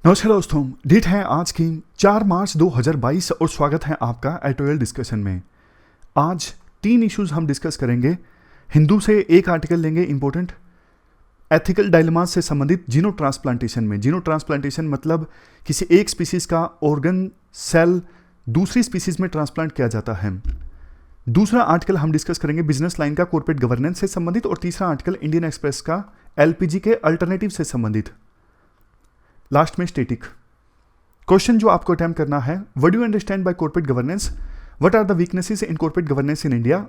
नमस्कार दोस्तों, डेट है आज की 4 मार्च 2022 और स्वागत है आपका एडिटोरियल डिस्कशन में। आज 3 इश्यूज हम डिस्कस करेंगे। हिंदू से एक आर्टिकल लेंगे इंपॉर्टेंट, एथिकल डायलेमास से संबंधित जीनो ट्रांसप्लांटेशन में। जीनो ट्रांसप्लांटेशन मतलब किसी एक स्पीसीज का ऑर्गन सेल दूसरी स्पीसीज में ट्रांसप्लांट किया जाता है। दूसरा आर्टिकल हम डिस्कस करेंगे बिजनेस लाइन का कॉर्पोरेट गवर्नेंस से संबंधित, और तीसरा आर्टिकल इंडियन एक्सप्रेस का एलपीजी के अल्टरनेटिव से संबंधित। लास्ट में स्टैटिक क्वेश्चन जो आपको अटेम्प्ट करना है, what do you understand by corporate governance, what are the weaknesses in corporate governance in India,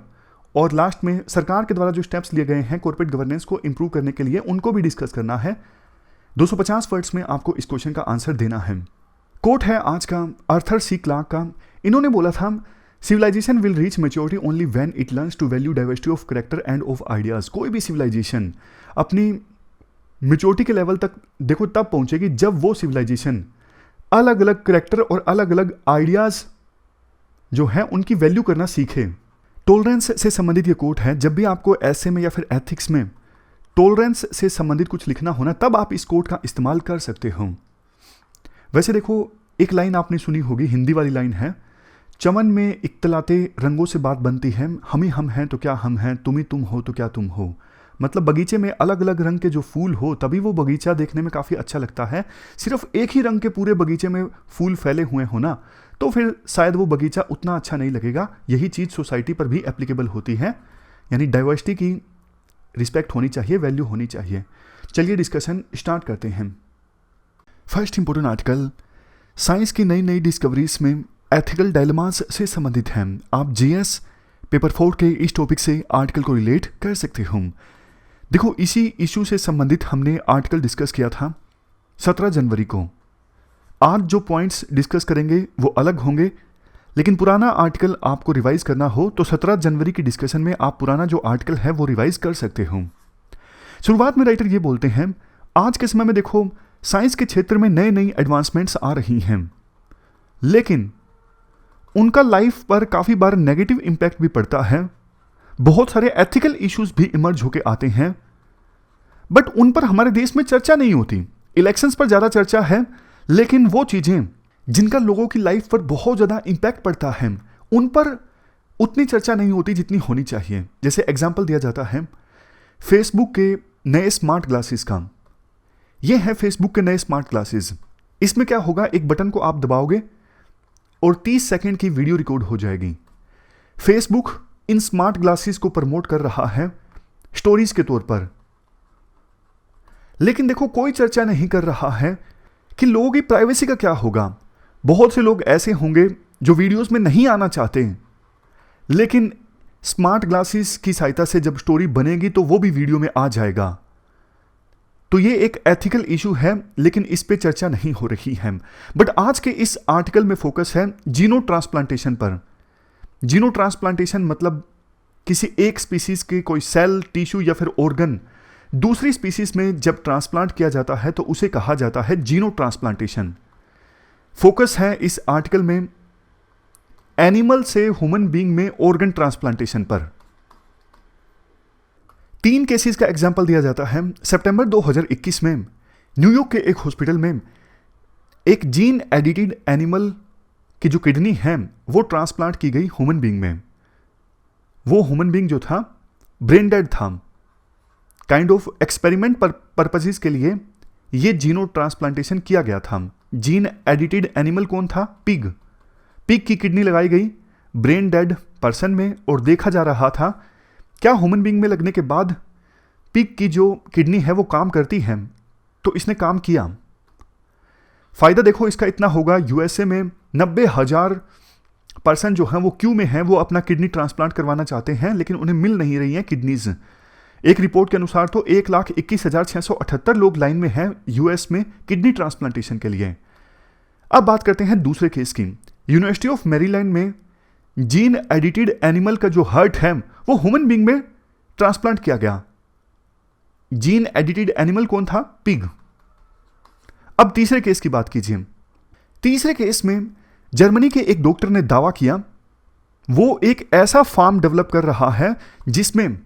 और लास्ट में सरकार के द्वारा जो स्टेप्स लिए गए हैं कॉर्पोरेट गवर्नेंस को इंप्रूव करने के लिए, उनको भी डिस्कस करना है। 250 वर्ड्स में आपको इस क्वेश्चन का आंसर देना है। कोट है आज का आर्थर सी क्लार्क का। इन्होंने बोला था, civilisation will reach maturity only when it learns to value diversity of character and of ideas. कोई भी सिविलाइजेशन अपनी मेच्योरिटी के लेवल तक देखो तब पहुंचेगी जब वो सिविलाइजेशन अलग अलग कैरेक्टर और अलग अलग आइडियाज जो है उनकी वैल्यू करना सीखे। टॉलरेंस से संबंधित ये कोट है। जब भी आपको ऐसे में या फिर एथिक्स में टॉलरेंस से संबंधित कुछ लिखना होना, तब आप इस कोट का इस्तेमाल कर सकते हो। वैसे देखो, एक लाइन आपने सुनी होगी, हिंदी वाली लाइन है, चमन में इख्तलाते रंगों से बात बनती है, हम ही हम हैं तो क्या हम हैं, तुम ही तुम हो तो क्या तुम हो। मतलब बगीचे में अलग अलग रंग के जो फूल हो तभी वो बगीचा देखने में काफ़ी अच्छा लगता है। सिर्फ एक ही रंग के पूरे बगीचे में फूल फैले हुए हो ना, तो फिर शायद वो बगीचा उतना अच्छा नहीं लगेगा। यही चीज़ सोसाइटी पर भी एप्लीकेबल होती है, यानी डाइवर्सिटी की रिस्पेक्ट होनी चाहिए, वैल्यू होनी चाहिए। चलिए डिस्कशन स्टार्ट करते हैं। फर्स्ट इंपोर्टेंट आर्टिकल साइंस की नई नई डिस्कवरीज में एथिकल डायलेमास से संबंधित है। आप जीएस पेपर 4 के इस टॉपिक से आर्टिकल को रिलेट कर सकते हो। देखो, इसी इशू से संबंधित हमने आर्टिकल डिस्कस किया था 17 जनवरी को। आज जो पॉइंट्स डिस्कस करेंगे वो अलग होंगे, लेकिन पुराना आर्टिकल आपको रिवाइज करना हो तो 17 जनवरी की डिस्कशन में आप पुराना जो आर्टिकल है वो रिवाइज कर सकते हो। शुरुआत में राइटर ये बोलते हैं, आज के समय में देखो साइंस के क्षेत्र में नए नई एडवांसमेंट्स आ रही हैं, लेकिन उनका लाइफ पर काफ़ी बार नेगेटिव इम्पैक्ट भी पड़ता है। बहुत सारे एथिकल इश्यूज भी इमर्ज होके आते हैं, बट उन पर हमारे देश में चर्चा नहीं होती। इलेक्शंस पर ज़्यादा चर्चा है, लेकिन वो चीज़ें जिनका लोगों की लाइफ पर बहुत ज़्यादा इम्पैक्ट पड़ता है उन पर उतनी चर्चा नहीं होती जितनी होनी चाहिए। जैसे एग्जाम्पल दिया जाता है फेसबुक के नए स्मार्ट ग्लासेस का। ये है फेसबुक के नए स्मार्ट ग्लासेस। इसमें क्या होगा, एक बटन को आप दबाओगे और 30 सेकेंड की वीडियो रिकॉर्ड हो जाएगी। फेसबुक इन स्मार्ट ग्लासेस को प्रमोट कर रहा है स्टोरीज के तौर पर, लेकिन देखो कोई चर्चा नहीं कर रहा है कि लोगों की प्राइवेसी का क्या होगा। बहुत से लोग ऐसे होंगे जो वीडियोस में नहीं आना चाहते, लेकिन स्मार्ट ग्लासेस की सहायता से जब स्टोरी बनेगी तो वो भी वीडियो में आ जाएगा। तो ये एक एथिकल इशू है, लेकिन इस पे चर्चा नहीं हो रही है। बट आज के इस आर्टिकल में फोकस है जीनो ट्रांसप्लांटेशन पर। जीनो ट्रांसप्लांटेशन मतलब किसी एक स्पीसीज के कोई सेल, टिश्यू या फिर ऑर्गन दूसरी स्पीसीज में जब ट्रांसप्लांट किया जाता है तो उसे कहा जाता है जीनो ट्रांसप्लांटेशन। फोकस है इस आर्टिकल में एनिमल से ह्यूमन बीइंग में ऑर्गन ट्रांसप्लांटेशन पर। 3 केसेस का एग्जाम्पल दिया जाता है। सितंबर 2021 में न्यूयॉर्क के एक हॉस्पिटल में एक जीन एडिटेड एनिमल की जो किडनी है वो ट्रांसप्लांट की गई ह्यूमन बीइंग में। वो ह्यूमन बीइंग जो था ब्रेन डेड था। काइंड ऑफ एक्सपेरिमेंट पर्पसेस के लिए ये जीनो ट्रांसप्लांटेशन किया गया था। जीन एडिटेड एनिमल कौन था? पिग। पिग की किडनी लगाई गई ब्रेन डेड पर्सन में और देखा जा रहा था क्या ह्यूमन बीइंग में लगने के बाद पिग की जो किडनी है वो काम करती है। तो इसने काम किया। फायदा देखो इसका इतना होगा, यूएसए में 90,000 पर्सन जो हैं वो क्यू में हैं, वो अपना किडनी ट्रांसप्लांट करवाना चाहते हैं, लेकिन उन्हें मिल नहीं रही हैं किडनीज। एक रिपोर्ट के अनुसार तो 1,21,678 लोग लाइन में हैं यूएस में किडनी ट्रांसप्लांटेशन के लिए। अब बात करते हैं दूसरे केस की। यूनिवर्सिटी ऑफ मैरीलैंड में जीन एडिटेड एनिमल का जो हार्ट है वो ह्यूमन बीइंग में ट्रांसप्लांट किया गया। जीन एडिटेड एनिमल कौन था? पिग। अब तीसरे केस की बात कीजिए। तीसरे केस में जर्मनी के एक डॉक्टर ने दावा किया वो एक ऐसा फार्म डेवलप कर रहा है जिसमें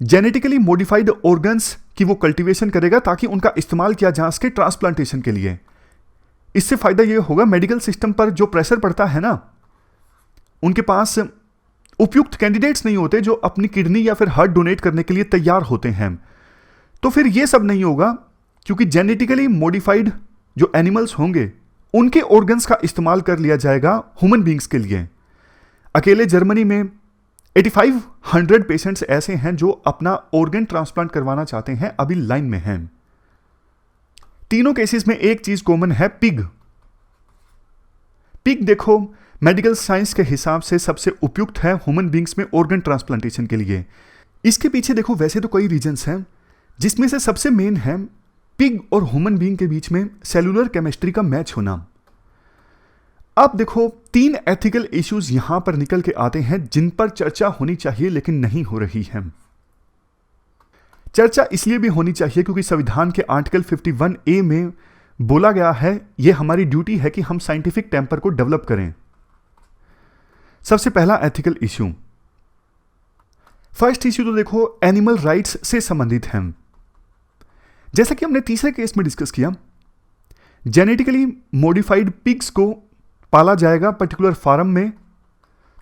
जेनेटिकली मॉडिफाइड ऑर्गन्स की वो कल्टीवेशन करेगा ताकि उनका इस्तेमाल किया जा सके ट्रांसप्लांटेशन के लिए। इससे फायदा ये होगा, मेडिकल सिस्टम पर जो प्रेशर पड़ता है ना, उनके पास उपयुक्त कैंडिडेट्स नहीं होते जो अपनी किडनी या फिर हार्ट डोनेट करने के लिए तैयार होते हैं। तो फिर ये सब नहीं होगा, क्योंकि जेनेटिकली मॉडिफाइड जो एनिमल्स होंगे उनके ऑर्गन्स का इस्तेमाल कर लिया जाएगा ह्यूमन बींग्स के लिए। अकेले जर्मनी में 8500 पेशेंट्स ऐसे हैं जो अपना ऑर्गन ट्रांसप्लांट करवाना चाहते हैं, अभी लाइन में हैं। तीनों केसेस में एक चीज कॉमन है, पिग। पिग देखो मेडिकल साइंस के हिसाब से सबसे उपयुक्त है ह्यूमन बींग्स में ऑर्गन ट्रांसप्लांटेशन के लिए। इसके पीछे देखो वैसे तो कई रीजंस हैं, जिसमें से सबसे मेन है पिग और ह्यूमन बींग के बीच में सेलुलर केमिस्ट्री का मैच होना। अब देखो 3 एथिकल इश्यूज यहां पर निकल के आते हैं जिन पर चर्चा होनी चाहिए लेकिन नहीं हो रही है। चर्चा इसलिए भी होनी चाहिए क्योंकि संविधान के आर्टिकल 51A में बोला गया है, यह हमारी ड्यूटी है कि हम साइंटिफिक टेम्पर को डेवलप करें। सबसे पहला एथिकल इश्यू, फर्स्ट इश्यू तो देखो एनिमल राइट्स से संबंधित है। जैसा कि हमने तीसरे केस में डिस्कस किया, जेनेटिकली मॉडिफाइड पिग्स को पाला जाएगा पर्टिकुलर फार्म में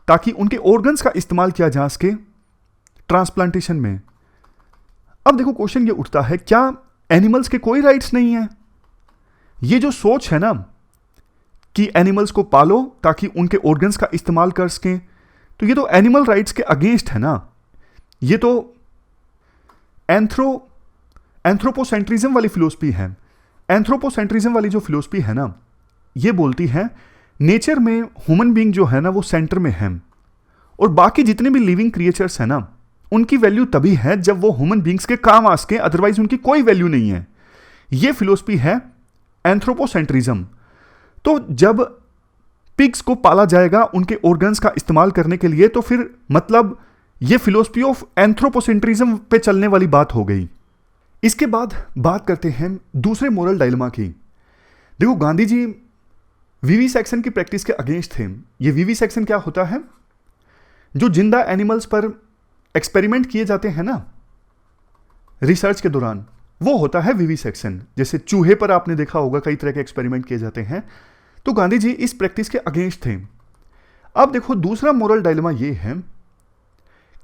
ताकि उनके ऑर्गन्स का इस्तेमाल किया जा सके ट्रांसप्लांटेशन में। अब देखो क्वेश्चन ये उठता है, क्या एनिमल्स के कोई राइट्स नहीं है? ये जो सोच है ना कि एनिमल्स को पालो ताकि उनके ऑर्गन्स का इस्तेमाल कर सकें, तो ये तो एनिमल राइट्स के अगेंस्ट है ना। ये तो एंथ्रोपोसेंट्रिज्म वाली फिलोसफी है। एंथ्रोपोसेंट्रिज्म वाली जो फिलोसफी है ना, ये बोलती है नेचर में ह्यूमन बीइंग जो है ना वो सेंटर में है, और बाकी जितने भी लिविंग क्रिएचर्स है ना उनकी वैल्यू तभी है जब वो ह्यूमन बीइंग्स के काम आ सके, अदरवाइज उनकी कोई वैल्यू नहीं है। ये फिलोसफी है एंथ्रोपोसेंट्रिज्म। तो जब पिग्स को पाला जाएगा उनके ऑर्गन्स का इस्तेमाल करने के लिए, तो फिर मतलब ये फिलोसफी ऑफ एंथ्रोपोसेंट्रिज्म पे चलने वाली बात हो गई। इसके बाद बात करते हैं दूसरे मोरल डायलेमा की। देखो गांधी जी विविसेक्शन की प्रैक्टिस के अगेंस्ट थे। ये विविसेक्शन क्या होता है? जो जिंदा एनिमल्स पर एक्सपेरिमेंट किए जाते हैं ना रिसर्च के दौरान, वो होता है विविसेक्शन। जैसे चूहे पर आपने देखा होगा कई तरह के एक्सपेरिमेंट किए जाते हैं, तो गांधी जी इस प्रैक्टिस के अगेंस्ट थे। अब देखो दूसरा मोरल डायलेमा ये है,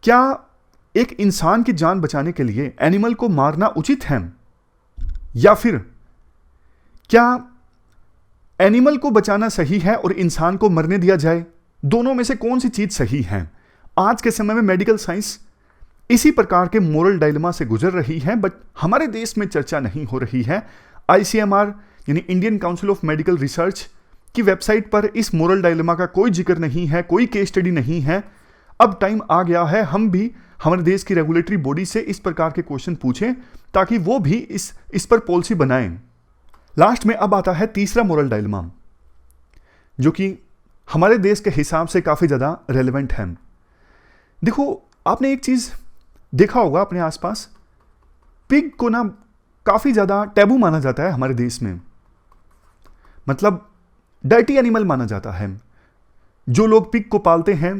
क्या एक इंसान की जान बचाने के लिए एनिमल को मारना उचित है, या फिर क्या एनिमल को बचाना सही है और इंसान को मरने दिया जाए? दोनों में से कौन सी चीज सही है? आज के समय में मेडिकल साइंस इसी प्रकार के मोरल डायलेमा से गुजर रही है, बट हमारे देश में चर्चा नहीं हो रही है। ICMR यानी Indian council of medical research की वेबसाइट पर इस मोरल डायलेमा का कोई जिक्र नहीं है, कोई केस स्टडी नहीं है। अब टाइम आ गया है हम भी हमारे देश की रेगुलेटरी बॉडी से इस प्रकार के क्वेश्चन पूछें ताकि वो भी इस पर पॉलिसी बनाएं। लास्ट में अब आता है तीसरा मोरल डायलेमा, जो कि हमारे देश के हिसाब से काफी ज्यादा रेलेवेंट है। देखो आपने एक चीज देखा होगा अपने आसपास, पिग को ना काफी ज्यादा टैबू माना जाता है हमारे देश में, मतलब डर्टी एनिमल माना जाता है। जो लोग पिग को पालते हैं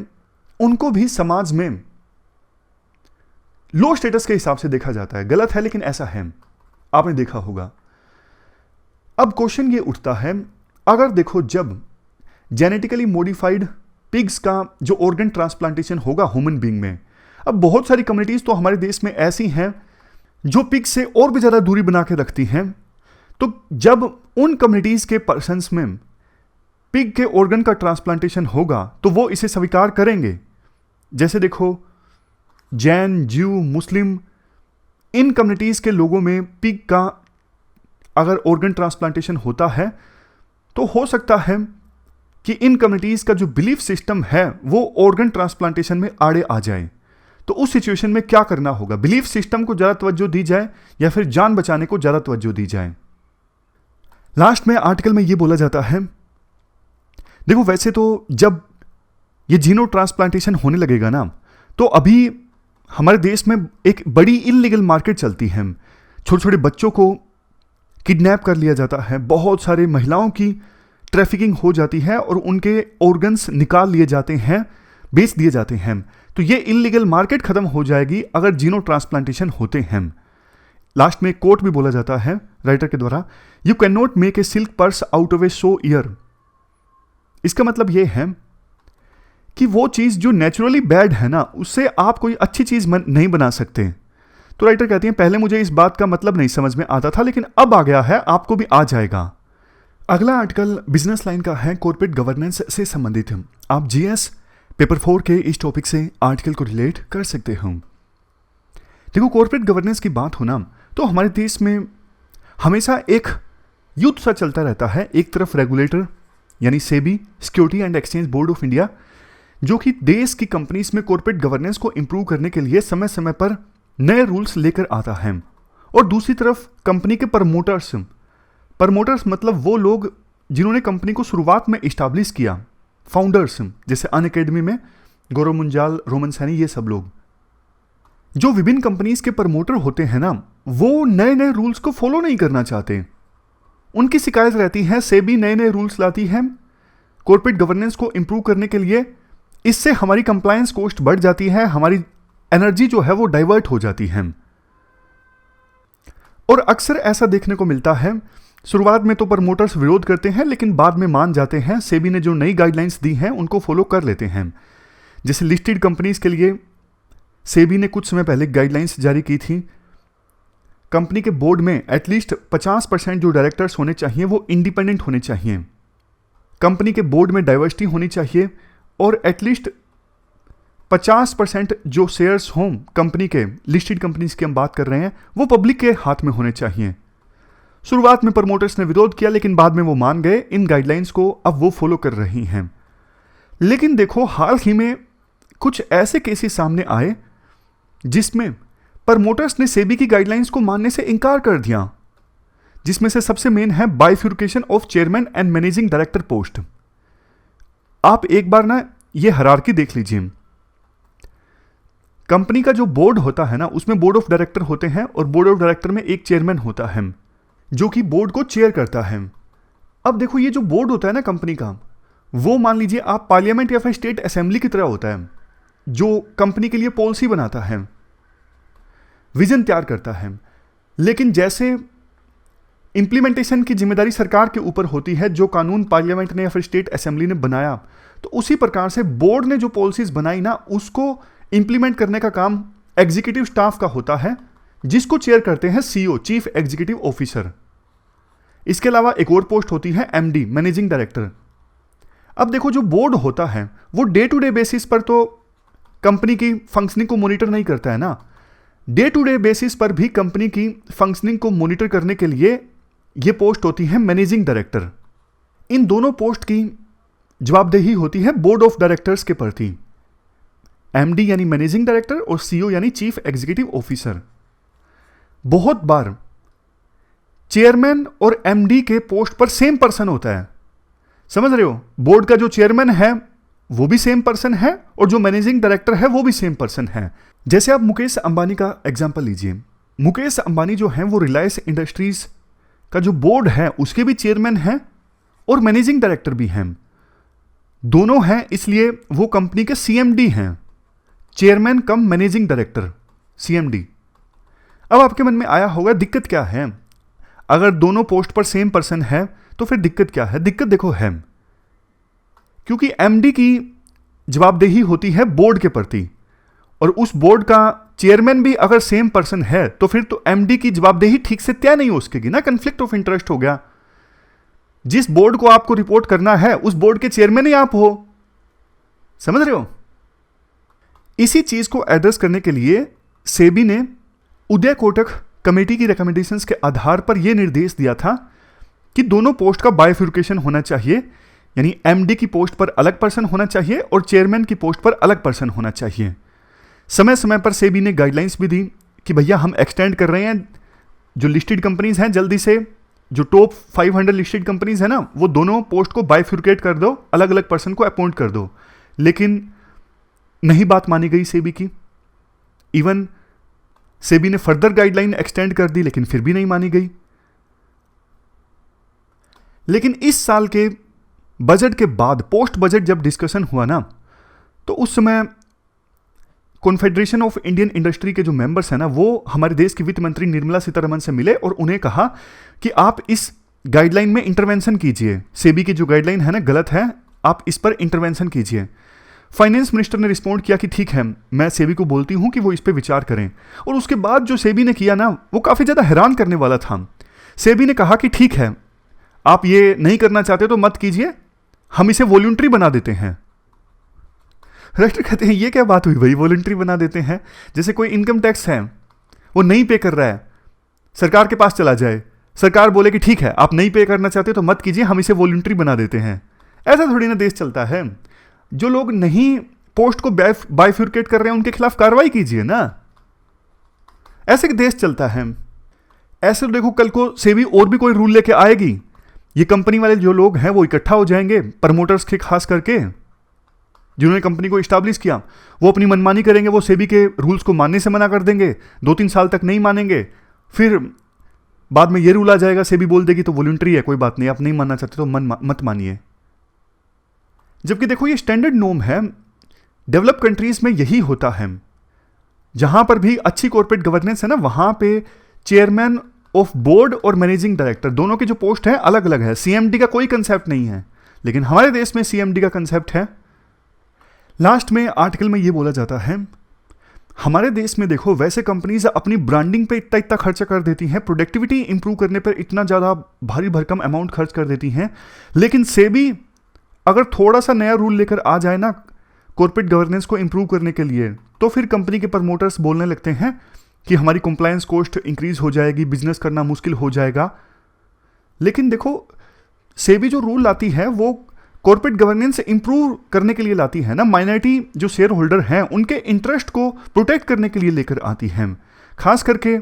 उनको भी समाज में लो स्टेटस के हिसाब से देखा जाता है। गलत है लेकिन ऐसा है, आपने देखा होगा। अब क्वेश्चन ये उठता है, अगर देखो जब जेनेटिकली मॉडिफाइड पिग्स का जो ऑर्गन ट्रांसप्लांटेशन होगा ह्यूमन बीइंग में, अब बहुत सारी कम्युनिटीज तो हमारे देश में ऐसी हैं जो पिग से और भी ज्यादा दूरी बना के रखती हैं। तो जब उन कम्युनिटीज के पर्सन्स में पिग के ऑर्गन का ट्रांसप्लांटेशन होगा तो वो इसे स्वीकार करेंगे। जैसे देखो जैन, ज्यू, मुस्लिम, इन कम्युनिटीज के लोगों में पिग का अगर ऑर्गन ट्रांसप्लांटेशन होता है तो हो सकता है कि इन कम्युनिटीज का जो बिलीफ सिस्टम है वो ऑर्गन ट्रांसप्लांटेशन में आड़े आ जाए। तो उस सिचुएशन में क्या करना होगा? बिलीफ सिस्टम को ज्यादा तवज्जो दी जाए या फिर जान बचाने को ज्यादा तवज्जो दी जाए? लास्ट में आर्टिकल में ये बोला जाता है, देखो वैसे तो जब ये जीनो ट्रांसप्लांटेशन होने लगेगा ना, तो अभी हमारे देश में एक बड़ी इल्लीगल मार्केट चलती है। छोटे छोटे बच्चों को किडनैप कर लिया जाता है, बहुत सारे महिलाओं की ट्रैफिकिंग हो जाती है और उनके ऑर्गन्स निकाल लिए जाते हैं बेच दिए जाते हैं। तो ये इलीगल मार्केट खत्म हो जाएगी अगर जीनो ट्रांसप्लांटेशन होते हैं। लास्ट में कोट भी बोला जाता है राइटर के द्वारा, you can not make a silk purse out of A so year. इसका मतलब ये है कि वो चीज जो नेचुरली बैड है ना, उससे आप कोई अच्छी चीज नहीं बना सकते। तो राइटर कहती हैं पहले मुझे इस बात का मतलब नहीं समझ में आता था, लेकिन अब आ गया है, आपको भी आ जाएगा। अगला आर्टिकल बिजनेस लाइन का है, कॉर्पोरेट गवर्नेंस से संबंधित। आप जीएस पेपर 4 के इस टॉपिक से आर्टिकल को रिलेट कर सकते हो। देखो, कॉर्पोरेट गवर्नेंस की बात हो ना, तो हमारे देश में हमेशा एक युद्ध सा चलता रहता है। एक तरफ रेगुलेटर यानी SEBI, security and exchange board of India, जो कि देश की कंपनीज में कॉर्पोरेट गवर्नेंस को इंप्रूव करने के लिए समय समय पर नए रूल्स लेकर आता है। और दूसरी तरफ कंपनी के प्रमोटर्स मतलब वो लोग जिन्होंने कंपनी को शुरुआत में इस्टेब्लिश किया, फाउंडर्स, जैसे अनअकैडमी में गौरव मुंजाल, रोमन सैनी, ये सब लोग जो विभिन्न कंपनीज के प्रमोटर होते हैं ना, वो नए नए रूल्स को फॉलो नहीं करना चाहते। उनकी शिकायत रहती है सेबी नए नए रूल्स लाती है कॉर्पोरेट गवर्नेंस को इंप्रूव करने के लिए, इससे हमारी कंप्लायंस कॉस्ट बढ़ जाती है, हमारी एनर्जी जो है वो डाइवर्ट हो जाती है। और अक्सर ऐसा देखने को मिलता है, शुरुआत में तो प्रमोटर्स विरोध करते हैं लेकिन बाद में मान जाते हैं। सेबी ने जो नई गाइडलाइंस दी हैं उनको फॉलो कर लेते हैं। जैसे लिस्टेड कंपनीज के लिए सेबी ने कुछ समय पहले गाइडलाइंस जारी की थी, कंपनी के बोर्ड में एटलीस्ट 50% जो डायरेक्टर्स होने चाहिए वो इंडिपेंडेंट होने चाहिए, कंपनी के बोर्ड में डाइवर्सिटी होनी चाहिए, और एटलीस्ट 50% जो शेयर्स हों कंपनी के, लिस्टेड कंपनीज की हम बात कर रहे हैं, वो पब्लिक के हाथ में होने चाहिए। शुरुआत में प्रमोटर्स ने विरोध किया लेकिन बाद में वो मान गए इन गाइडलाइंस को, अब वो फॉलो कर रही हैं। लेकिन देखो, हाल ही में कुछ ऐसे केसेस सामने आए जिसमें प्रमोटर्स ने सेबी की गाइडलाइंस को मानने से इनकार कर दिया, जिसमें से सबसे मेन है bifurcation of chairman and managing director post. आप एक बार ना ये हायरार्की देख लीजिए। कंपनी का जो बोर्ड होता है ना, उसमें बोर्ड ऑफ डायरेक्टर होते हैं और बोर्ड ऑफ डायरेक्टर में एक चेयरमैन होता है जो कि बोर्ड को चेयर करता है। अब देखो, ये जो बोर्ड होता है ना कंपनी का, वो मान लीजिए आप पार्लियामेंट या फिर स्टेट असेंबली की तरह होता है, जो कंपनी के लिए पॉलिसी बनाता है, विजन तैयार करता है। लेकिन जैसे इंप्लीमेंटेशन की जिम्मेदारी सरकार के ऊपर होती है, जो कानून पार्लियामेंट ने या फिर स्टेट असेंबली ने बनाया, तो उसी प्रकार से बोर्ड ने जो पॉलिसीज बनाई ना, उसको इंप्लीमेंट करने का काम एग्जीक्यूटिव स्टाफ का होता है, जिसको चेयर करते हैं सीईओ, चीफ एग्जीक्यूटिव ऑफिसर। इसके अलावा एक और पोस्ट होती है एमडी, मैनेजिंग डायरेक्टर। अब देखो, जो बोर्ड होता है वो डे टू डे बेसिस पर तो कंपनी की फंक्शनिंग को मॉनिटर नहीं करता है ना, डे टू डे बेसिस पर भी कंपनी की फंक्शनिंग को मॉनिटर करने के लिए ये पोस्ट होती है मैनेजिंग डायरेक्टर। इन दोनों पोस्ट की जवाबदेही होती है बोर्ड ऑफ डायरेक्टर्स के प्रति, एमडी यानी मैनेजिंग डायरेक्टर और सीईओ यानी चीफ एग्जीक्यूटिव ऑफिसर। बहुत बार चेयरमैन और एमडी के पोस्ट पर सेम पर्सन होता है, समझ रहे हो? बोर्ड का जो चेयरमैन है वो भी सेम पर्सन है और जो मैनेजिंग डायरेक्टर है वो भी सेम पर्सन है। जैसे आप मुकेश अंबानी का एग्जांपल लीजिए। मुकेश अंबानी जो है वो रिलायंस इंडस्ट्रीज का जो बोर्ड है उसके भी चेयरमैन हैं और मैनेजिंग डायरेक्टर भी हैं, दोनों हैं, इसलिए वो कंपनी के सीएमडी हैं, chairman cum managing director, CMD. अब आपके मन में आया होगा दिक्कत क्या है? अगर दोनों पोस्ट पर सेम पर्सन है तो फिर दिक्कत क्या है? दिक्कत देखो है, क्योंकि एमडी की जवाबदेही होती है बोर्ड के प्रति, और उस बोर्ड का चेयरमैन भी अगर सेम पर्सन है तो फिर तो एमडी की जवाबदेही ठीक से तय नहीं हो सकेगी ना, कन्फ्लिक्ट ऑफ इंटरेस्ट हो गया। जिस बोर्ड को आपको रिपोर्ट करना है उस बोर्ड के चेयरमैन ही आप हो, समझ रहे हो? इसी चीज को एड्रेस करने के लिए सेबी ने उदय कोटक कमेटी की रिकमेंडेशंस के आधार पर यह निर्देश दिया था कि दोनों पोस्ट का बाइफ्यूरिकेशन होना चाहिए, यानी एमडी की पोस्ट पर अलग पर्सन होना चाहिए और चेयरमैन की पोस्ट पर अलग पर्सन होना चाहिए। समय समय पर सेबी ने गाइडलाइंस भी दी कि भैया हम एक्सटेंड कर रहे हैं, जो लिस्टेड कंपनीज हैं जल्दी से जो टॉप 500 लिस्टेड कंपनीज है ना, वो दोनों पोस्ट को बाइफ्यूरिकेट कर दो, अलग अलग पर्सन को अपॉइंट कर दो। लेकिन नहीं बात मानी गई सेबी की। इवन सेबी ने फर्दर गाइडलाइन एक्सटेंड कर दी लेकिन फिर भी नहीं मानी गई। लेकिन इस साल के बजट के बाद, पोस्ट बजट जब डिस्कशन हुआ ना, तो उस समय कॉन्फेडरेशन ऑफ इंडियन इंडस्ट्री के जो मेंबर्स हैं ना, वो हमारे देश की वित्त मंत्री निर्मला सीतारमण से मिले और उन्हें कहा कि आप इस गाइडलाइन में इंटरवेंशन कीजिए, सेबी की जो गाइडलाइन है ना गलत है, आप इस पर इंटरवेंशन कीजिए। फाइनेंस मिनिस्टर ने रिस्पॉन्ड किया कि ठीक है, मैं सेबी को बोलती हूं कि वो इस पर विचार करें। और उसके बाद जो सेबी ने किया ना, वो काफ़ी ज़्यादा हैरान करने वाला था। सेबी ने कहा कि ठीक है, आप ये नहीं करना चाहते तो मत कीजिए, हम इसे वॉलंटरी बना देते हैं। राइटर कहते हैं ये क्या बात हुई भाई, वॉलंटरी बना देते हैं? जैसे कोई इनकम टैक्स है वो नहीं पे कर रहा है, सरकार के पास चला जाए, सरकार बोले कि ठीक है आप नहीं पे करना चाहते तो मत कीजिए, हम इसे वॉलंटरी बना देते हैं। ऐसा थोड़ी ना देश चलता है। जो लोग नहीं पोस्ट को बाइफ्यूरकेट कर रहे हैं उनके खिलाफ कार्रवाई कीजिए ना, ऐसे देश चलता है। ऐसे तो देखो कल को सेबी और भी कोई रूल लेके आएगी, ये कंपनी वाले जो लोग हैं वो इकट्ठा हो जाएंगे, प्रमोटर्स के खास करके जिन्होंने कंपनी को इस्टेब्लिश किया, वो अपनी मनमानी करेंगे, वो सेबी के रूल्स को मानने से मना कर देंगे, 2-3 साल तक नहीं मानेंगे, फिर बाद में ये रूल आ जाएगा, सेबी बोल देगी तो वॉलंटरी है, कोई बात नहीं, आप नहीं मानना चाहते तो मत मानिए। जबकि देखो ये स्टैंडर्ड नॉर्म है, डेवलप कंट्रीज में यही होता है। जहां पर भी अच्छी कॉर्पोरेट गवर्नेंस है ना, वहां पे चेयरमैन ऑफ बोर्ड और मैनेजिंग डायरेक्टर दोनों की जो पोस्ट है अलग अलग है। सीएमडी का कोई कंसेप्ट नहीं है, लेकिन हमारे देश में सीएमडी का कंसेप्ट है। लास्ट में आर्टिकल में ये बोला जाता है, हमारे देश में देखो वैसे कंपनीज अपनी ब्रांडिंग पे इतना इतना खर्चा कर देती हैं, प्रोडक्टिविटी इंप्रूव करने पर इतना ज़्यादा भारी भरकम अमाउंट खर्च कर देती हैं, लेकिन सेबी अगर थोड़ा सा नया रूल लेकर आ जाए ना कॉर्पोरेट गवर्नेंस को इंप्रूव करने के लिए, तो फिर कंपनी के प्रमोटर्स बोलने लगते हैं कि हमारी कंप्लायंस कॉस्ट इंक्रीज हो जाएगी, बिजनेस करना मुश्किल हो जाएगा। लेकिन देखो सेबी जो रूल लाती है वो कॉर्पोरेट गवर्नेंस इंप्रूव करने के लिए लाती है ना, माइनॉरिटी जो शेयर होल्डर हैं उनके इंटरेस्ट को प्रोटेक्ट करने के लिए लेकर आती है। खास करके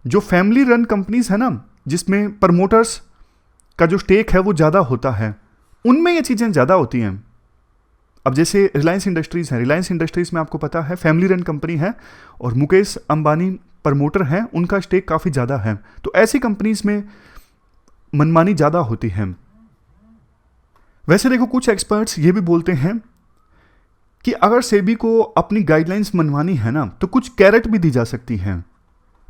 जो फैमिली रन कंपनीज है ना, जिसमें प्रमोटर्स का जो स्टेक है वो ज़्यादा होता है, उनमें ये चीज़ें ज़्यादा होती हैं। अब जैसे रिलायंस इंडस्ट्रीज़ है, रिलायंस इंडस्ट्रीज़ में आपको पता है फैमिली रन कंपनी है और मुकेश अंबानी प्रमोटर हैं, उनका स्टेक काफ़ी ज़्यादा है, तो ऐसी कंपनीज में मनमानी ज़्यादा होती है। वैसे देखो कुछ एक्सपर्ट्स ये भी बोलते हैं कि अगर सेबी को अपनी गाइडलाइंस मनवानी है ना, तो कुछ कैरेट भी दी जा सकती है।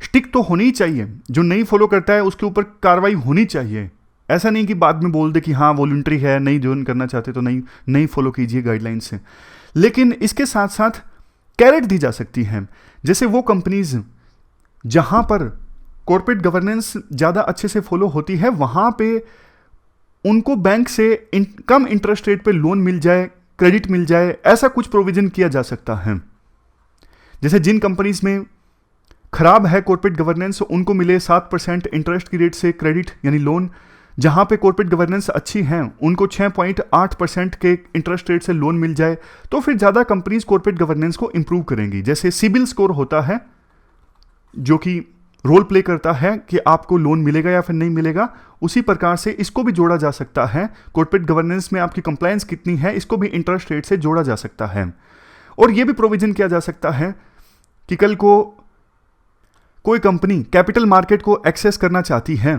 स्टिक तो होनी ही चाहिए, जो नहीं फॉलो करता है उसके ऊपर कार्रवाई होनी चाहिए। ऐसा नहीं कि बाद में बोल दे कि हाँ वॉलंटरी है, नहीं ज्वाइन करना चाहते तो नहीं फॉलो कीजिए गाइडलाइन से। लेकिन इसके साथ साथ कैरेट दी जा सकती है। जैसे वो कंपनीज जहाँ पर कॉर्पोरेट गवर्नेंस ज़्यादा अच्छे से फॉलो होती है, वहाँ पे उनको बैंक से कम इंटरेस्ट रेट पे लोन मिल जाए, क्रेडिट मिल जाए, ऐसा कुछ प्रोविजन किया जा सकता है। जैसे जिन कंपनीज में खराब है कॉर्पोरेट गवर्नेंस, उनको मिले 7% इंटरेस्ट की रेट से क्रेडिट यानी लोन। जहां पे कॉर्पोरेट गवर्नेंस अच्छी है उनको 6.8% के इंटरेस्ट रेट से लोन मिल जाए, तो फिर ज़्यादा कंपनीज कॉर्पोरेट गवर्नेंस को इंप्रूव करेंगी। जैसे सिबिल स्कोर होता है जो कि रोल प्ले करता है कि आपको लोन मिलेगा या फिर नहीं मिलेगा, उसी प्रकार से इसको भी जोड़ा जा सकता है। कॉर्पोरेट गवर्नेंस में आपकी कंप्लायंस कितनी है, इसको भी इंटरेस्ट रेट से जोड़ा जा सकता है। और यह भी प्रोविजन किया जा सकता है कि कल को कोई कंपनी कैपिटल मार्केट को एक्सेस करना चाहती है,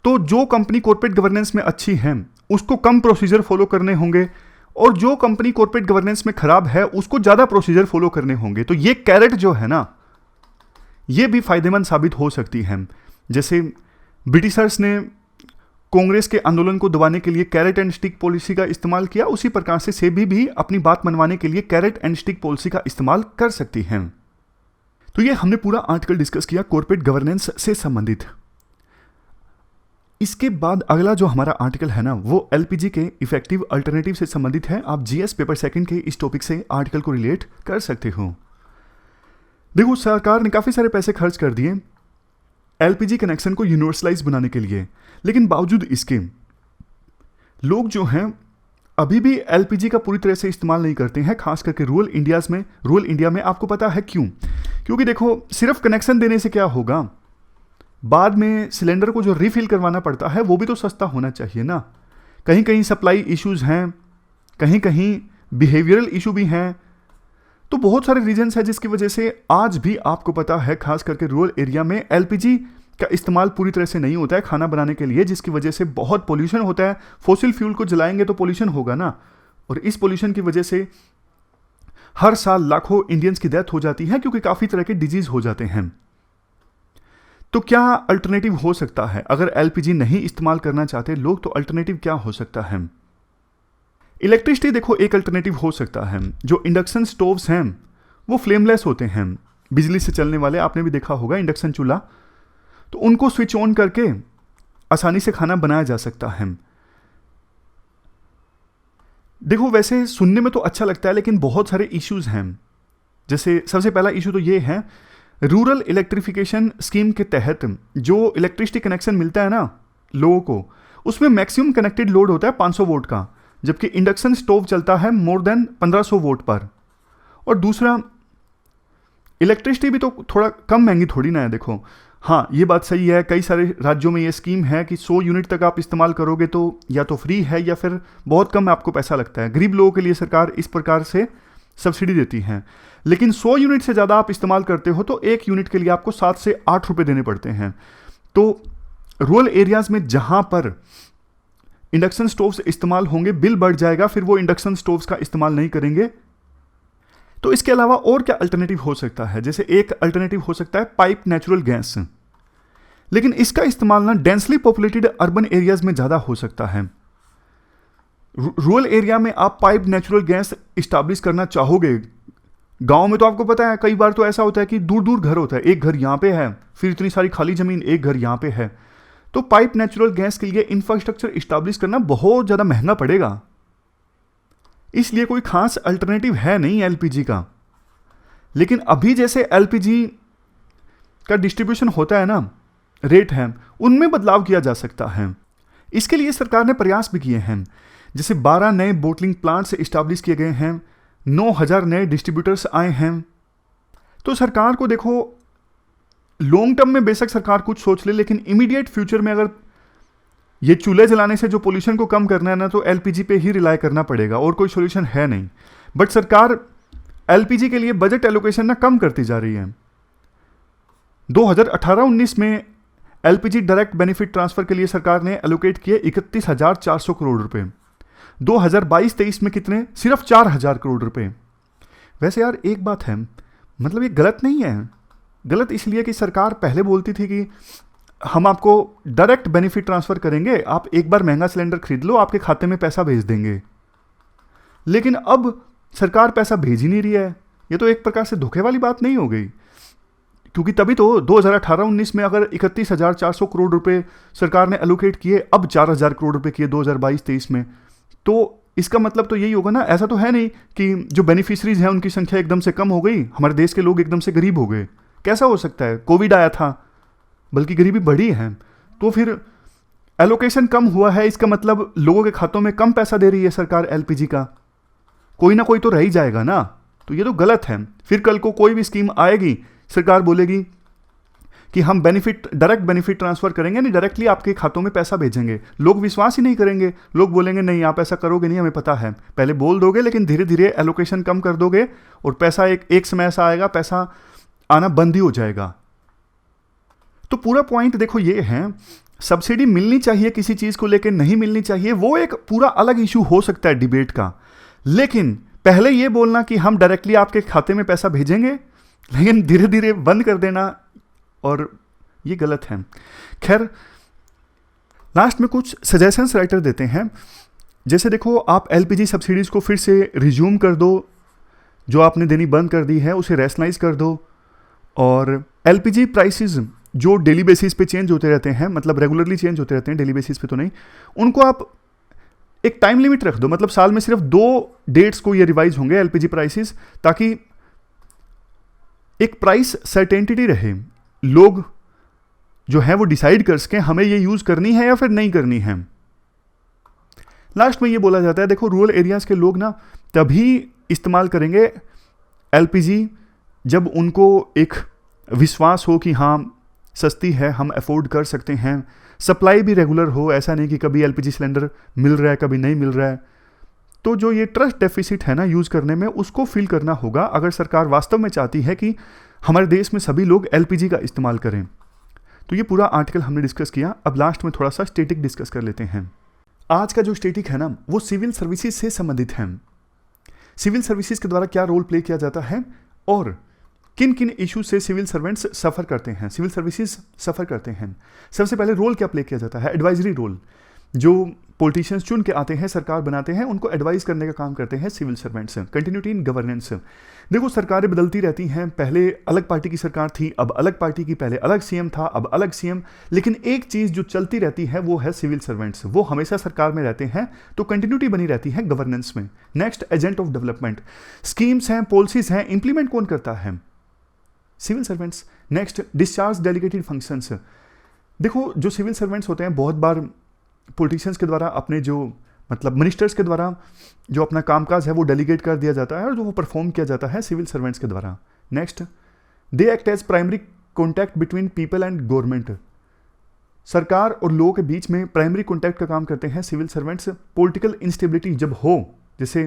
तो जो कंपनी कॉर्पोरेट गवर्नेंस में अच्छी है उसको कम प्रोसीजर फॉलो करने होंगे, और जो कंपनी कॉर्पोरेट गवर्नेंस में खराब है उसको ज़्यादा प्रोसीजर फॉलो करने होंगे। तो ये कैरेट जो है ना, ये भी फायदेमंद साबित हो सकती है। जैसे ब्रिटिशर्स ने कांग्रेस के आंदोलन को दबाने के लिए कैरेट एंड स्टिक पॉलिसी का इस्तेमाल किया, उसी प्रकार से सेबी भी अपनी बात मनवाने के लिए कैरेट एंड स्टिक पॉलिसी का इस्तेमाल कर सकती है। तो ये हमने पूरा आर्टिकल डिस्कस किया कॉर्पोरेट गवर्नेंस से संबंधित। इसके बाद अगला जो हमारा आर्टिकल है ना, वो एलपीजी के इफेक्टिव अल्टरनेटिव से संबंधित है। आप जीएस पेपर सेकंड के इस टॉपिक से आर्टिकल को रिलेट कर सकते हो। देखो सरकार ने काफ़ी सारे पैसे खर्च कर दिए एलपीजी कनेक्शन को यूनिवर्सलाइज बनाने के लिए, लेकिन बावजूद इसके लोग जो हैं अभी भी एलपीजी का पूरी तरह से इस्तेमाल नहीं करते हैं, खास करके रूरल इंडिया में। आपको पता है क्यों? क्योंकि देखो सिर्फ कनेक्शन देने से क्या होगा, बाद में सिलेंडर को जो रिफिल करवाना पड़ता है वो भी तो सस्ता होना चाहिए ना। कहीं कहीं सप्लाई इश्यूज हैं, कहीं कहीं बिहेवियरल इशू भी हैं, तो बहुत सारे रीजन्स हैं जिसकी वजह से आज भी आपको पता है खास करके रूरल एरिया में एलपीजी का इस्तेमाल पूरी तरह से नहीं होता है खाना बनाने के लिए, जिसकी वजह से बहुत पोल्यूशन होता है। फॉसिल फ्यूल को जलाएंगे तो पोल्यूशन होगा ना, और इस पोल्यूशन की वजह से हर साल लाखों इंडियंस की डेथ हो जाती है क्योंकि काफ़ी तरह के डिजीज़ हो जाते हैं। तो क्या अल्टरनेटिव हो सकता है? अगर एलपीजी नहीं इस्तेमाल करना चाहते लोग तो अल्टरनेटिव क्या हो सकता है? इलेक्ट्रिसिटी देखो एक अल्टरनेटिव हो सकता है। जो इंडक्शन स्टोव्स हैं वो फ्लेमलेस होते हैं, बिजली से चलने वाले, आपने भी देखा होगा इंडक्शन चूल्हा, तो उनको स्विच ऑन करके आसानी से खाना बनाया जा सकता है। देखो वैसे सुनने में तो अच्छा लगता है लेकिन बहुत सारे इश्यूज हैं। जैसे सबसे पहला इशू तो ये है, रूरल इलेक्ट्रिफिकेशन स्कीम के तहत जो इलेक्ट्रिसिटी कनेक्शन मिलता है ना लोगों को, उसमें मैक्सिमम कनेक्टेड लोड होता है 500 वोल्ट का, जबकि इंडक्शन स्टोव चलता है मोर देन 1500 वोल्ट पर। और दूसरा, इलेक्ट्रिसिटी भी तो थोड़ा कम महंगी थोड़ी ना है। देखो हाँ ये बात सही है, कई सारे राज्यों में ये स्कीम है कि 100 यूनिट तक आप इस्तेमाल करोगे तो या तो फ्री है या फिर बहुत कम आपको पैसा लगता है। गरीब लोगों के लिए सरकार इस प्रकार से सब्सिडी देती है। लेकिन 100 यूनिट से ज़्यादा आप इस्तेमाल करते हो तो 1 यूनिट के लिए आपको 7 से 8 रुपये देने पड़ते हैं। तो रूरल एरियाज़ में जहाँ पर इंडक्शन स्टोव्स इस्तेमाल होंगे बिल बढ़ जाएगा, फिर वो इंडक्शन स्टोव्स का इस्तेमाल नहीं करेंगे। तो इसके अलावा और क्या अल्टरनेटिव हो सकता है? जैसे एक अल्टरनेटिव हो सकता है पाइप नेचुरल गैस, लेकिन इसका इस्तेमाल ना डेंसली पॉपुलेटेड अर्बन एरियाज में ज़्यादा हो सकता है। रूरल एरिया में आप पाइप नेचुरल गैस इस्टेब्लिश करना चाहोगे, गांव में तो आपको पता है कई बार तो ऐसा होता है कि दूर दूर घर होता है, एक घर यहाँ पे है, फिर इतनी सारी खाली ज़मीन, एक घर यहाँ पे है। तो पाइप नेचुरल गैस के लिए इंफ्रास्ट्रक्चर इस्टेब्लिश करना बहुत ज़्यादा महंगा पड़ेगा, इसलिए कोई खास अल्टरनेटिव है नहीं एलपीजी का। लेकिन अभी जैसे एलपीजी का डिस्ट्रीब्यूशन होता है ना, रेट है, उनमें बदलाव किया जा सकता है। इसके लिए सरकार ने प्रयास भी किए हैं। जैसे 12 नए बोटलिंग प्लांट्स इस्टेब्लिश किए गए हैं, 9000 नए डिस्ट्रीब्यूटर्स आए हैं। तो सरकार को देखो लॉन्ग टर्म में बेशक सरकार कुछ सोच ले, लेकिन इमीडिएट फ्यूचर में अगर ये चूल्हे जलाने से जो पोल्यूशन को कम करना है ना, तो एलपीजी पे ही रिलाई करना पड़ेगा, और कोई सोल्यूशन है नहीं। बट सरकार एलपीजी के लिए बजट एलोकेशन ना कम करती जा रही है। 2018-19 में एलपीजी डायरेक्ट बेनिफिट ट्रांसफर के लिए सरकार ने एलोकेट किए 31,400 करोड़ रुपए। 2022-23 में कितने? सिर्फ 4,000 करोड़ रुपए। वैसे यार एक बात है, मतलब ये गलत नहीं है। गलत इसलिए कि सरकार पहले बोलती थी कि हम आपको डायरेक्ट बेनिफिट ट्रांसफर करेंगे, आप एक बार महंगा सिलेंडर खरीद लो, आपके खाते में पैसा भेज देंगे। लेकिन अब सरकार पैसा भेज ही नहीं रही है। ये तो एक प्रकार से धोखे वाली बात नहीं हो गई? क्योंकि तभी तो 2018-19 में अगर 31,400 करोड़ रुपए सरकार ने एलोकेट किए, अब 4,000 करोड़ रुपए किए 2022-23 में, तो इसका मतलब तो यही होगा ना। ऐसा तो है नहीं कि जो बेनिफिशरीज हैं उनकी संख्या एकदम से कम हो गई, हमारे देश के लोग एकदम से गरीब हो गए। कैसा हो सकता है? कोविड आया था, बल्कि गरीबी बढ़ी है। तो फिर एलोकेशन कम हुआ है, इसका मतलब लोगों के खातों में कम पैसा दे रही है सरकार एलपीजी का। कोई ना कोई तो रह ही जाएगा ना। तो ये तो गलत है। फिर कल को कोई भी स्कीम आएगी, सरकार बोलेगी कि हम डायरेक्ट बेनिफिट ट्रांसफर करेंगे, नहीं डायरेक्टली आपके खातों में पैसा भेजेंगे। लोग विश्वास ही नहीं करेंगे। लोग बोलेंगे नहीं आप ऐसा करोगे नहीं, हमें पता है। पहले बोल दोगे लेकिन धीरे धीरे एलोकेशन कम कर दोगे और पैसा एक समय ऐसा आएगा, पैसा आना बंद ही हो जाएगा। तो पूरा पॉइंट देखो ये है, सब्सिडी मिलनी चाहिए किसी चीज़ को लेकर, नहीं मिलनी चाहिए, वो एक पूरा अलग इशू हो सकता है डिबेट का। लेकिन पहले ये बोलना कि हम डायरेक्टली आपके खाते में पैसा भेजेंगे, लेकिन धीरे धीरे बंद कर देना, और ये गलत है। खैर लास्ट में कुछ सजेशंस राइटर देते हैं। जैसे देखो आप एलपीजी सब्सिडीज़ को फिर से रिज्यूम कर दो, जो आपने देनी बंद कर दी है उसे रैशनलाइज कर दो, और एलपीजी प्राइसेस जो डेली बेसिस पे चेंज होते रहते हैं, मतलब रेगुलरली चेंज होते रहते हैं, डेली बेसिस पे तो नहीं, उनको आप एक टाइम लिमिट रख दो। मतलब साल में सिर्फ 2 डेट्स को ये रिवाइज होंगे एलपीजी प्राइसेस, ताकि एक प्राइस सर्टेनिटी रहे। लोग जो है वो डिसाइड कर सकें हमें ये यूज़ करनी है या फिर नहीं करनी है। लास्ट में ये बोला जाता है, देखो रूरल एरियाज़ के लोग ना तभी इस्तेमाल करेंगे एलपीजी जब उनको एक विश्वास हो कि हाँ सस्ती है, हम अफोर्ड कर सकते हैं, सप्लाई भी रेगुलर हो, ऐसा नहीं कि कभी एलपीजी सिलेंडर मिल रहा है कभी नहीं मिल रहा है। तो जो ये ट्रस्ट डेफिसिट है ना यूज़ करने में, उसको फिल करना होगा अगर सरकार वास्तव में चाहती है कि हमारे देश में सभी लोग एलपीजी का इस्तेमाल करें। तो ये पूरा आर्टिकल हमने डिस्कस किया। अब लास्ट में थोड़ा सा स्टैटिक डिस्कस कर लेते हैं। आज का जो स्टैटिक है ना वो सिविल सर्विसेज से संबंधित है। सिविल सर्विसेज के द्वारा क्या रोल प्ले किया जाता है और किन किन इश्यूज से सिविल सर्वेंट्स सफ़र करते हैं, सिविल सर्विसेज सफ़र करते हैं। सबसे पहले रोल क्या प्ले किया जाता है, एडवाइजरी रोल। जो पॉलिटिशियंस चुन के आते हैं, सरकार बनाते हैं, उनको एडवाइस करने का काम करते हैं civil servants. Continuity in governance, देखो सरकारें बदलती रहती हैं, पहले अलग पार्टी की सरकार थी, अब अलग पार्टी की, पहले अलग सीएम था, अब अलग सीएम, लेकिन एक चीज़ जो चलती रहती है वो है सिविल सर्वेंट्स, वो हमेशा सरकार में रहते हैं, तो कंटिन्यूटी बनी रहती है गवर्नेंस में। Next, agent of development, schemes हैं, पॉलिसीज हैं, इंप्लीमेंट कौन करता है, civil servants. Next, discharge delegated functions, देखो जो सिविल सर्वेंट्स होते हैं बहुत बार पॉलिटिशियंस के द्वारा अपने जो मतलब मिनिस्टर्स के द्वारा जो अपना कामकाज है वो डेलीगेट कर दिया जाता है और जो वो परफॉर्म किया जाता है सिविल सर्वेंट्स के द्वारा। Next, they act as primary contact between people and government, सरकार और लोगों के बीच में प्राइमरी कॉन्टैक्ट का काम करते हैं सिविल सर्वेंट्स। पॉलिटिकल इंस्टेबिलिटी जब हो, जैसे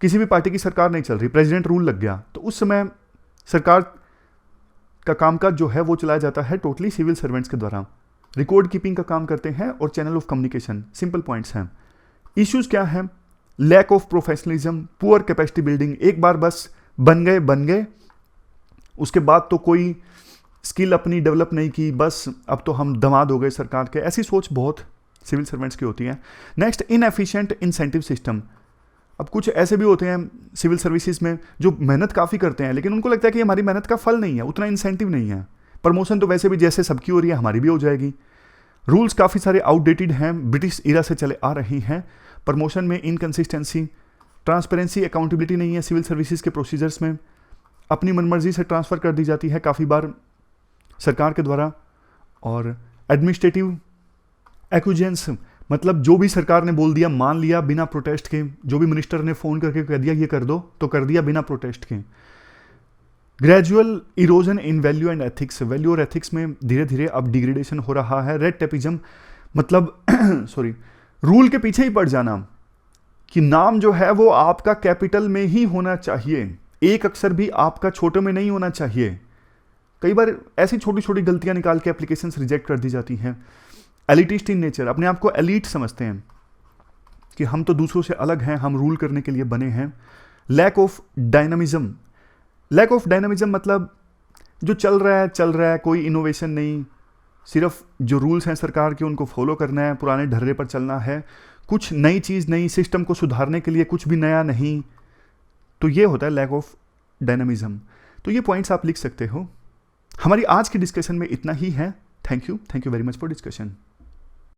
किसी भी पार्टी की सरकार नहीं चल रही, प्रेसिडेंट रूल लग गया, तो उस समय सरकार का कामकाज जो है वो चलाया जाता है टोटली सिविल सर्वेंट्स के द्वारा। रिकॉर्ड कीपिंग का काम करते हैं और channel of communication, simple points हैं। इश्यूज क्या है, lack of professionalism, poor capacity building, एक बार बस बन गए, उसके बाद तो कोई स्किल अपनी डेवलप नहीं की, बस अब तो हम दमाद हो गए सरकार के, ऐसी सोच बहुत सिविल सर्वेंट्स की होती है। नेक्स्ट, इनएफिशिएंट इंसेंटिव सिस्टम, अब कुछ ऐसे भी होते हैं सिविल सर्विसेज में जो मेहनत काफ़ी करते हैं लेकिन उनको लगता है कि हमारी मेहनत का फल नहीं है, उतना इंसेंटिव नहीं है, प्रमोशन तो वैसे भी जैसे सबकी हो रही है हमारी भी हो जाएगी। रूल्स काफ़ी सारे आउटडेटेड हैं, ब्रिटिश इरा से चले आ रही हैं, प्रमोशन में इनकन्सिस्टेंसी, ट्रांसपेरेंसी, अकाउंटेबिलिटी नहीं है सिविल सर्विसेज के प्रोसीजर्स में, अपनी मनमर्जी से ट्रांसफ़र कर दी जाती है काफ़ी बार सरकार के द्वारा। और एडमिनिस्ट्रेटिव एक्यूजेंस, मतलब जो भी सरकार ने बोल दिया मान लिया बिना प्रोटेस्ट के, जो भी मिनिस्टर ने फ़ोन करके कह दिया ये कर दो तो कर दिया बिना प्रोटेस्ट के। Gradual erosion in value and ethics, value और एथिक्स में धीरे धीरे अब डिग्रेडेशन हो रहा है। रेड टेपिज्म, मतलब सॉरी, रूल के पीछे ही पड़ जाना कि नाम जो है वो आपका कैपिटल में ही होना चाहिए, एक अक्षर भी आपका छोटे में नहीं होना चाहिए। कई बार ऐसी छोटी छोटी गलतियां निकाल के एप्लीकेशंस रिजेक्ट कर दी जाती हैं। एलिटिस्ट इन नेचर, अपने आप को एलीट समझते हैं कि हम तो दूसरों से अलग हैं, हम रूल करने के लिए बने हैं। Lack of dynamism, lack of dynamism मतलब जो चल रहा है, कोई इनोवेशन नहीं, सिर्फ जो रूल्स हैं सरकार के उनको फॉलो करना है, पुराने ढर्रे पर चलना है, कुछ नई चीज़ नहीं, सिस्टम को सुधारने के लिए कुछ भी नया नहीं, तो ये होता है लैक ऑफ डायनामिज्म। तो ये पॉइंट्स आप लिख सकते हो। हमारी आज की डिस्कशन में इतना ही है। Thank you very much for discussion.